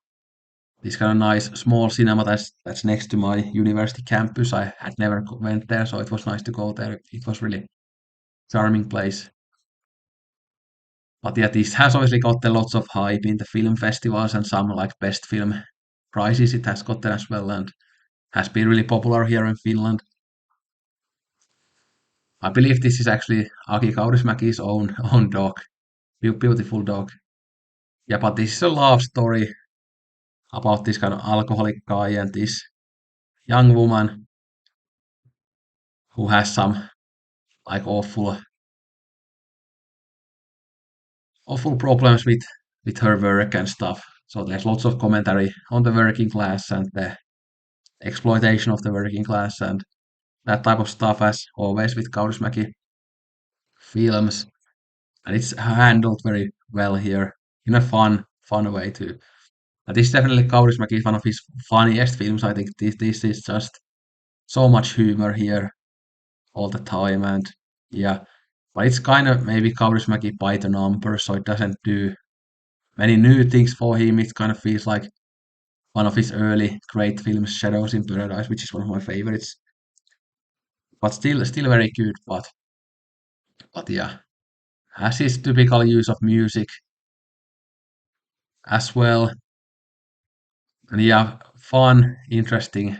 This kind of nice small cinema that's next to my university campus. I had never went there, so it was nice to go there. It was really charming place. But yeah, this has obviously gotten lots of hype in the film festivals and some like best film prizes it has gotten as well and has been really popular here in Finland. I believe this is actually Aki Kaurismäki's own dog. Beautiful dog. Yeah, but this is a love story about this kind of alcoholic guy and this young woman who has some like awful problems with her work and stuff. So there's lots of commentary on the working class and the exploitation of the working class and that type of stuff as always with Kaurismäki films. And it's handled very well here in a fun way too. And this is definitely Kaurismäki is one of his funniest films. I think this is just so much humor here all the time and yeah. But it's kind of maybe Kaurismäki by the numbers, so it doesn't do many new things for him. It kind of feels like one of his early great films, Shadows in Paradise, which is one of my favorites. But still very good. But yeah, has his typical use of music as well. And yeah, fun, interesting,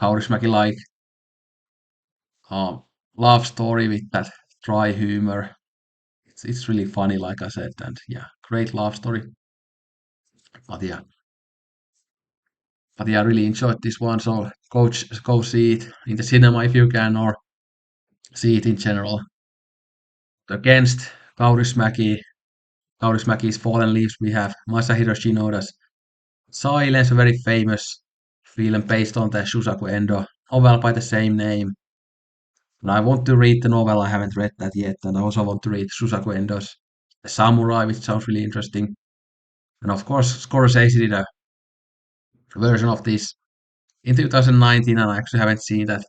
Kaurismäki like um, love story with that dry humor. It's really funny, like I said, and yeah, great love story. But yeah, I really enjoyed this one. So go see it in the cinema if you can, or see it in general. Against Kaurismäki, Kaurismäki's Fallen Leaves, we have Masahiro Shinoda's Silence, a very famous film based on the Shusaku Endo novel by the same name. And I want to read the novel, I haven't read that yet, and I also want to read Shusaku Endo's The Samurai, which sounds really interesting. And of course, Scorsese did a version of this in 2019, and I actually haven't seen that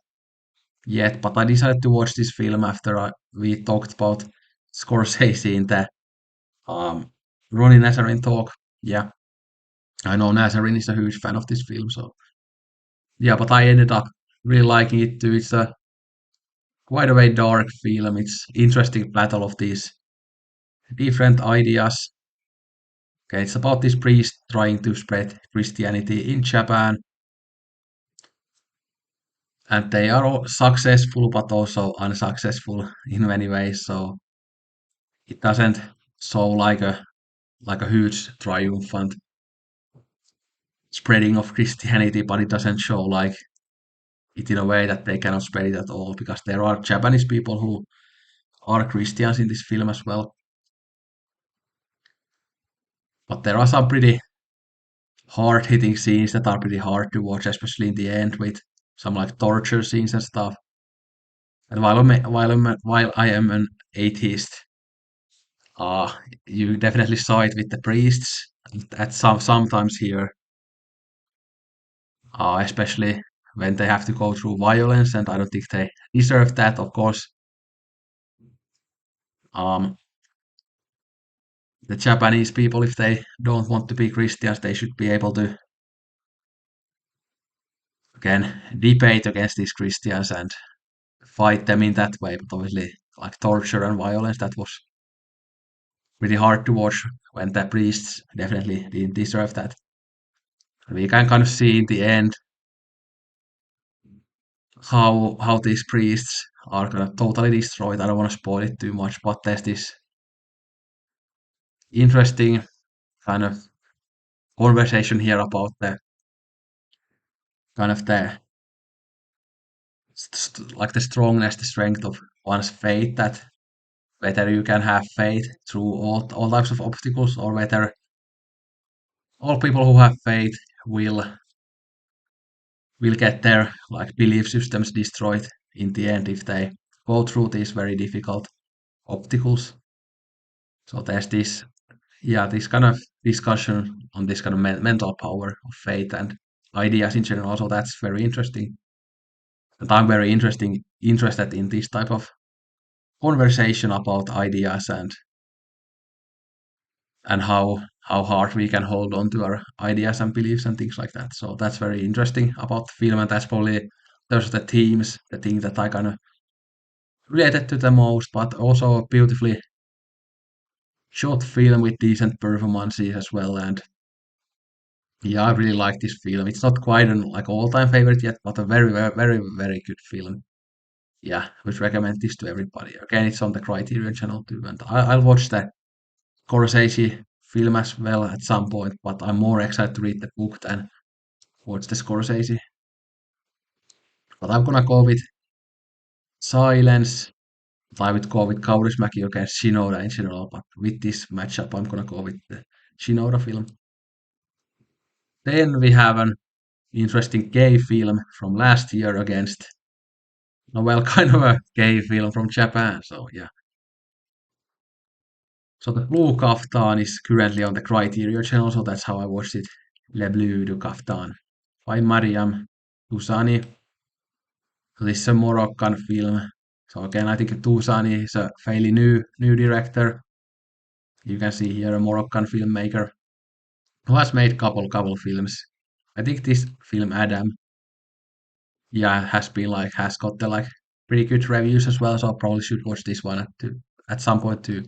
yet, but I decided to watch this film after we talked about Scorsese in the um, Ronnie Nazarene talk. Yeah, I know Nazarene is a huge fan of this film, so yeah, but I ended up really liking it too. It's a quite a way dark film. It's interesting battle of these different ideas. Okay, it's about this priest trying to spread Christianity in Japan, and they are all successful but also unsuccessful in many ways. So it doesn't show like a huge triumphant spreading of Christianity, but it doesn't show like it in a way that they cannot spread it at all because there are Japanese people who are Christians in this film as well. But there are some pretty hard hitting scenes that are pretty hard to watch, especially in the end with some like torture scenes and stuff. And while I am an atheist, you definitely saw it with the priests at sometimes here, especially when they have to go through violence, and I don't think they deserve that. Of course, um, the Japanese people, if they don't want to be Christians, they should be able to again debate against these Christians and fight them in that way. But obviously, like torture and violence, that was pretty hard to watch when the priests definitely didn't deserve that. We can kind of see in the end how these priests are gonna totally destroyed. I don't want to spoil it too much, but there's this interesting kind of conversation here about the kind of the like the strongness, the strength of one's faith. That whether you can have faith through all types of obstacles, or whether all people who have faith will get their like belief systems destroyed in the end if they go through these very difficult obstacles. So there's this, yeah, this kind of discussion on this kind of mental power of faith and ideas in general. So that's very interesting. And I'm very interested in this type of conversation about ideas and how hard we can hold on to our ideas and beliefs and things like that. So that's very interesting about the film, and that's probably those are the themes, the thing that I kind of related to the most, but also a beautifully shot film with decent performances as well. And yeah, I really like this film. It's not quite an like all-time favorite yet, but a very good film. Yeah, would recommend this to everybody. Again, it's on the Criterion channel too, and I'll watch the Scorsese film as well at some point. But I'm more excited to read the book than watch the Scorsese. But I'm gonna go with Silence. I would go with Kaurismäki against Shinoda in general, but with this matchup, I'm gonna go with the Shinoda film. Then we have an interesting gay film from last year against, no, well, kind of a gay film from Japan. So yeah. So the Blue Caftan is currently on the Criterion channel, so that's how I watched it. Le Bleu du Caftan by Mariam Tousani. So this is a Moroccan film. So again, I think Tousani is a fairly new director. You can see here a Moroccan filmmaker who has made couple films. I think this film Adam, yeah, has been like has got the like pretty good reviews as well. So I probably should watch this one at some point too.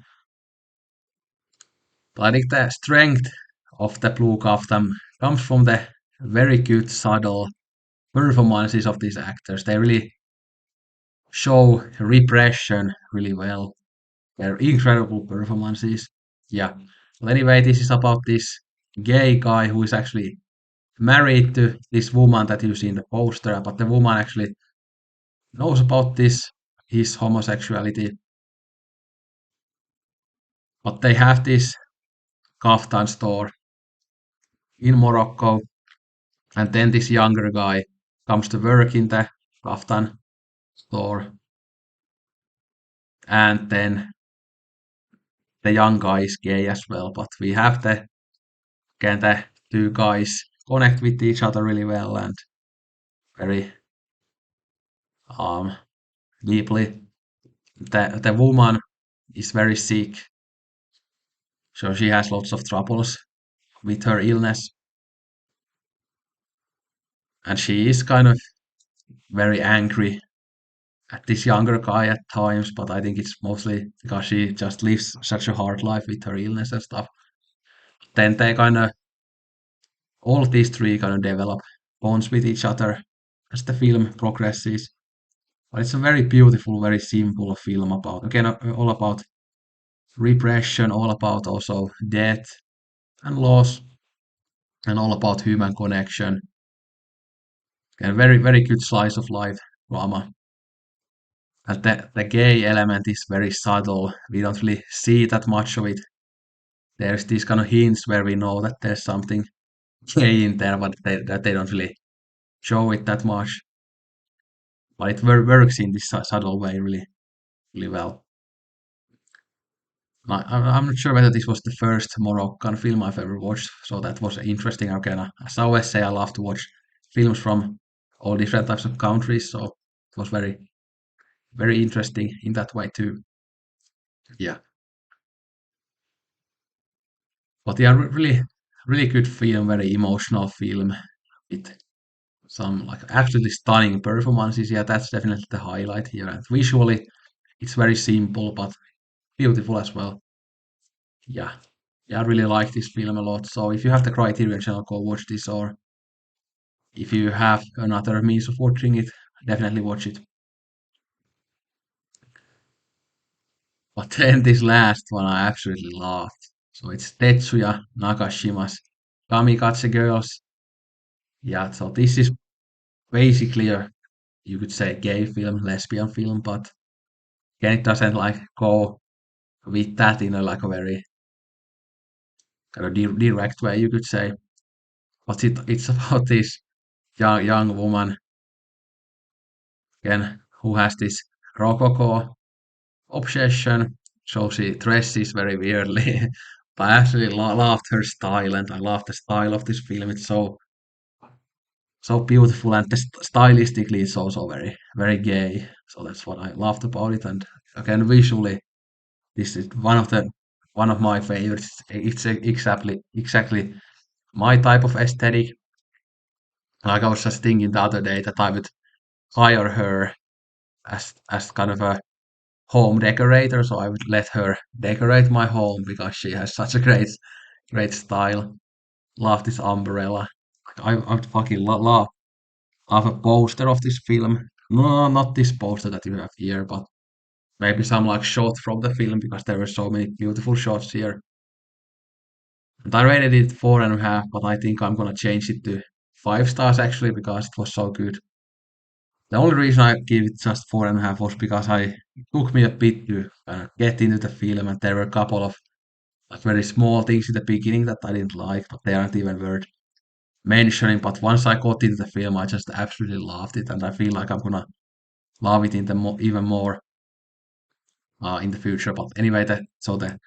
But I think the strength of the Blue Kaftan comes from the very good subtle performances of these actors. They really show repression really well. They're incredible performances. Yeah. But anyway, this is about this gay guy who is actually married to this woman that you see in the poster, but the woman actually knows about this, his homosexuality. But they have this kaftan store in Morocco, and then this younger guy comes to work in the kaftan store, and then the young guy is gay as well. But we have the again the two guys connect with each other really well and very deeply. The woman is very sick, so she has lots of troubles with her illness, and she is kind of very angry at this younger guy at times, but I think it's mostly because she just lives such a hard life with her illness and stuff. Then they kind of, all of these three kind of develop bonds with each other as the film progresses. But it's a very beautiful, very simple film about, again, all about repression, all about also death and loss, and all about human connection. And very, very good slice of life drama. And the gay element is very subtle. We don't really see that much of it. There's these kind of hints where we know that there's something gay in there, but that they don't really show it that much. But it works in this subtle way really, really well. I'm not sure whether this was the first Moroccan film I've ever watched, so that was interesting. Again, as I always say, I love to watch films from all different types of countries, so it was very, very interesting in that way too. Yeah, but yeah, really, really good film, very emotional film with some like absolutely stunning performances. Yeah, that's definitely the highlight here. And visually, it's very simple but beautiful as well. Yeah, yeah, I really like this film a lot. So if you have the Criterion channel, go watch this, or if you have another means of watching it, definitely watch it. But then this last one I absolutely loved. So it's Tetsuya Nagashima's Kamikaze Girls. Yeah, so this is basically a, you could say, gay film, lesbian film, but again, it doesn't like go with that in a like a very kind of direct way, you could say. But it's about this young woman again who has this rococo obsession. So she dresses very weirdly. But I actually loved her style, and I love the style of this film. It's so beautiful, and stylistically, it's also very very gay. So that's what I loved about it. And again, visually, this is one of my favorites. It's exactly my type of aesthetic. Like I was just thinking the other day that I would hire her as kind of a home decorator, so I would let her decorate my home because she has such a great style. Love this umbrella. I would fucking love a poster of this film. No, not this poster that you have here, but maybe some like shot from the film because there were so many beautiful shots here. And I rated it 4.5, but I think I'm gonna change it to 5 stars actually because it was so good. The only reason I give it just 4.5 was because it took me a bit to get into the film, and there were a couple of like very small things in the beginning that I didn't like, but they aren't even worth mentioning. But once I got into the film, I just absolutely loved it, and I feel like I'm gonna love it in even more in the future. But anyway, so the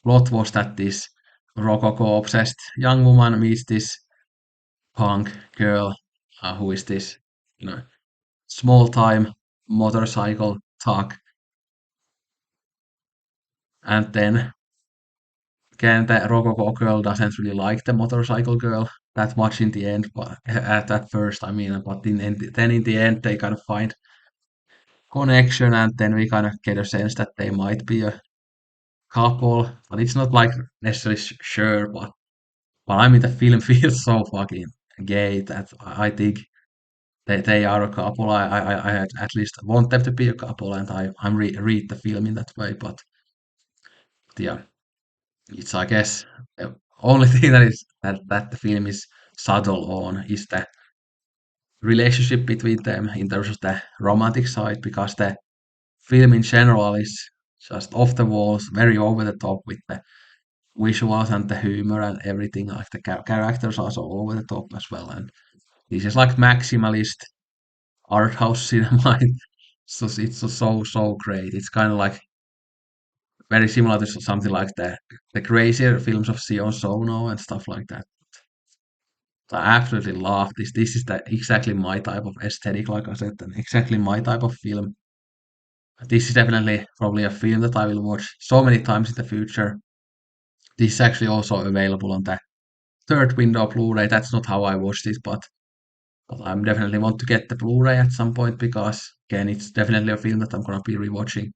plot was that this rococo obsessed young woman meets this punk girl who is this, you know, small time motorcycle thug, and then again the rococo girl doesn't really like the motorcycle girl that much in the end, but at first I mean, but then in the end they kind of find connection, and then we kind of get a sense that they might be a couple, but it's not like necessarily sure. But I mean, the film feels so fucking gay that I think they are a couple. I at least want them to be a couple, and I'm read the film in that way. But yeah, it's I guess the only thing that is that the film is subtle on is the relationship between them in terms of the romantic side, because the film in general is just off the walls, very over the top with the visuals and the humor and everything. Like the characters are so over the top as well, and this is like maximalist art house cinema. So it's so great. It's kind of like very similar to something like the crazier films of Sion Sono and stuff like that. I absolutely love this. This is exactly my type of aesthetic, like I said, and exactly my type of film. This is definitely probably a film that I will watch so many times in the future. This is actually also available on the third window Blu-ray. That's not how I watched this, but I definitely want to get the Blu-ray at some point because again, it's definitely a film that I'm gonna be rewatching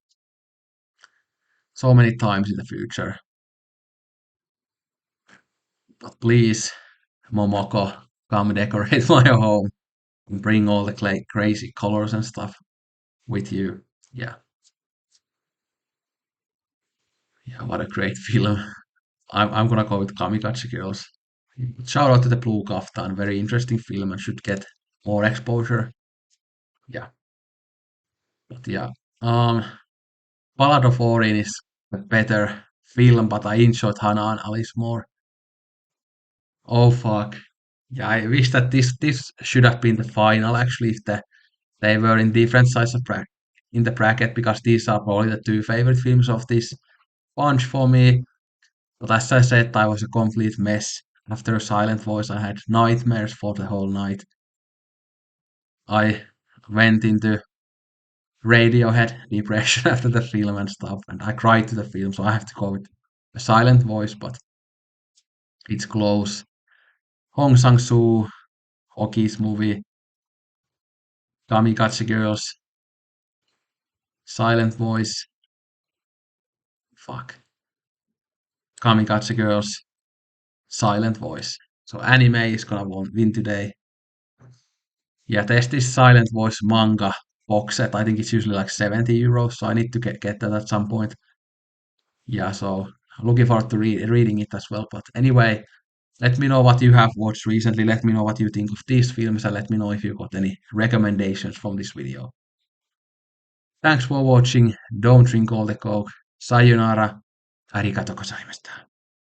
so many times in the future. But please, Momoko, come decorate my home and bring all the crazy colors and stuff with you. Yeah, yeah, what a great film. I'm gonna go with Kamikaze Girls. Shout out to the Blue Caftan, very interesting film and should get more exposure. Yeah, but yeah. Um, Ballad of Orin is a better film, but I enjoyed Hana and Alice more. Oh fuck. Yeah, I wish that this should have been the final actually if they were in different sides of in the bracket because these are probably the two favorite films of this bunch for me. But as I said, I was a complete mess. After Silent Voice, I had nightmares for the whole night. I went into Radiohead depression after the film and stuff, and I cried to the film, so I have to go with a Silent Voice, but it's close. Hong Sang-soo, Hoki's movie, Kamikaze Girls, Silent Voice, fuck, Kamikaze Girls, Silent Voice. So anime is gonna win today. Yeah, there's this Silent Voice manga box set. I think it's usually like 70 euros, so I need to get that at some point. Yeah, so looking forward to reading it as well. But anyway, let me know what you have watched recently. Let me know what you think of these films and let me know if you got any recommendations from this video. Thanks for watching. Don't drink all the coke. Sayonara. Arigato gozaimashita.